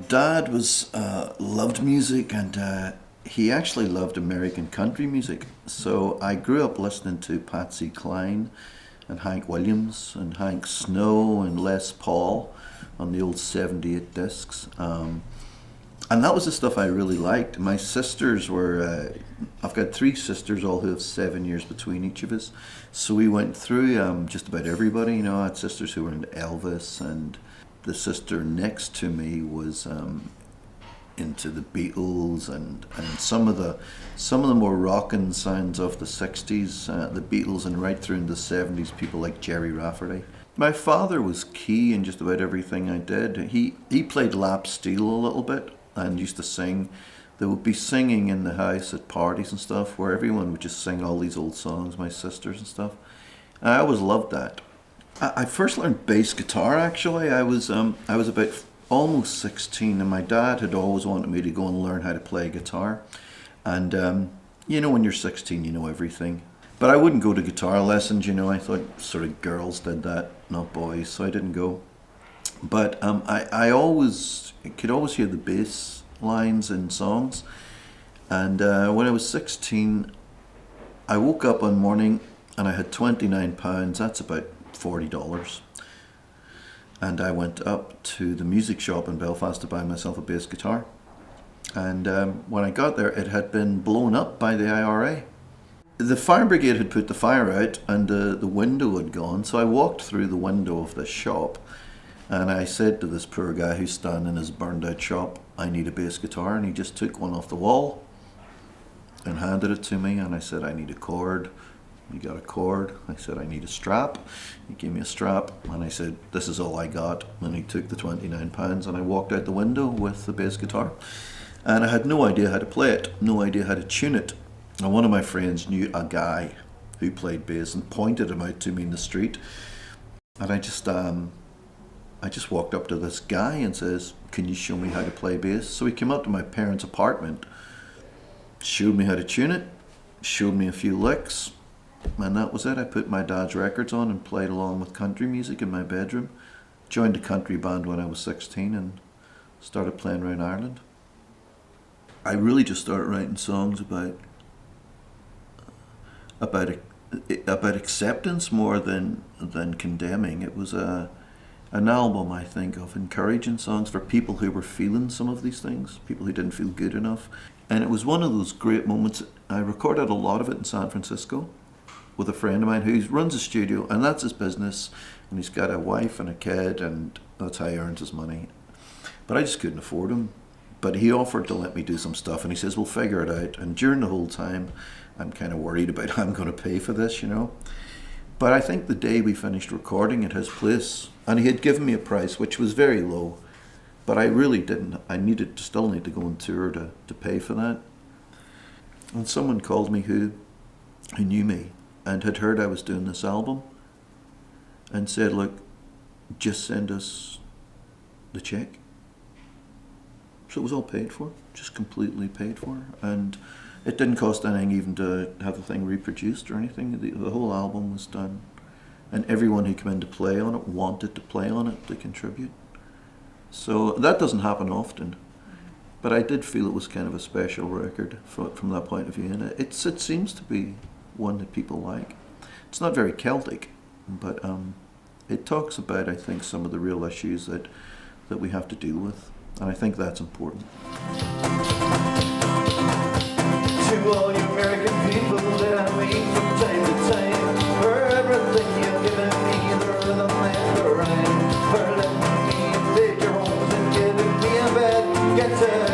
dad was loved music, and he actually loved American country music. So I grew up listening to Patsy Cline and Hank Williams and Hank Snow and Les Paul on the old 78 discs. And that was the stuff I really liked. My sisters were, I've got three sisters, all who have 7 years between each of us. So we went through just about everybody. You know, I had sisters who were into Elvis, and the sister next to me was into the Beatles and some of the more rockin' sounds of the 60s, the Beatles, and right through into the 70s, people like Jerry Rafferty. My father was key in just about everything I did. He played lap steel a little bit and used to sing. There would be singing in the house at parties and stuff where everyone would just sing all these old songs, my sisters and stuff. And I always loved that. I first learned bass guitar, actually. I was about almost 16, and my dad had always wanted me to go and learn how to play guitar. And you know, when you're 16, you know everything. But I wouldn't go to guitar lessons, you know. I thought sort of girls did that, not boys, so I didn't go. But I could always hear the bass lines in songs. And when I was 16, I woke up one morning and I had £29, that's about $40. And I went up to the music shop in Belfast to buy myself a bass guitar. And when I got there, it had been blown up by the IRA. The fire brigade had put the fire out, and the window had gone. So I walked through the window of the shop, and I said to this poor guy who's standing in his burned out shop, I need a bass guitar. And he just took one off the wall and handed it to me. And I said, I need a cord. He got a cord. I said, I need a strap. He gave me a strap, and I said, this is all I got. And he took the £29, and I walked out the window with the bass guitar. And I had no idea how to play it, no idea how to tune it. And one of my friends knew a guy who played bass and pointed him out to me in the street. And I just walked up to this guy and says, can you show me how to play bass? So he came up to my parents' apartment, showed me how to tune it, showed me a few licks, and that was it. I put my dad's records on and played along with country music in my bedroom. Joined a country band when I was 16 and started playing around Ireland. I really just started writing songs about acceptance more than condemning. It was an album, I think, of encouraging songs for people who were feeling some of these things, people who didn't feel good enough. And it was one of those great moments. I recorded a lot of it in San Francisco with a friend of mine who runs a studio, and that's his business, and he's got a wife and a kid, and that's how he earns his money. But I just couldn't afford him. But he offered to let me do some stuff, and he says, we'll figure it out. And during the whole time, I'm kind of worried about how I'm going to pay for this, you know. But I think the day we finished recording at his place, and he had given me a price which was very low, but I really didn't. I still need to go on tour to pay for that. And someone called me who knew me and had heard I was doing this album and said, look, just send us the check. So it was all paid for, just completely paid for. And it didn't cost anything even to have the thing reproduced or anything. The whole album was done. And everyone who came in to play on it wanted to play on it, to contribute. So that doesn't happen often. But I did feel it was kind of a special record from that point of view. And it seems to be one that people like. It's not very Celtic, but it talks about, I think, some of the real issues that we have to deal with. And I think that's important. To all you American people that I meet from time to time, for everything you've given me, the rhythm and the rhyme, for letting me invade your homes and giving me a bed, get to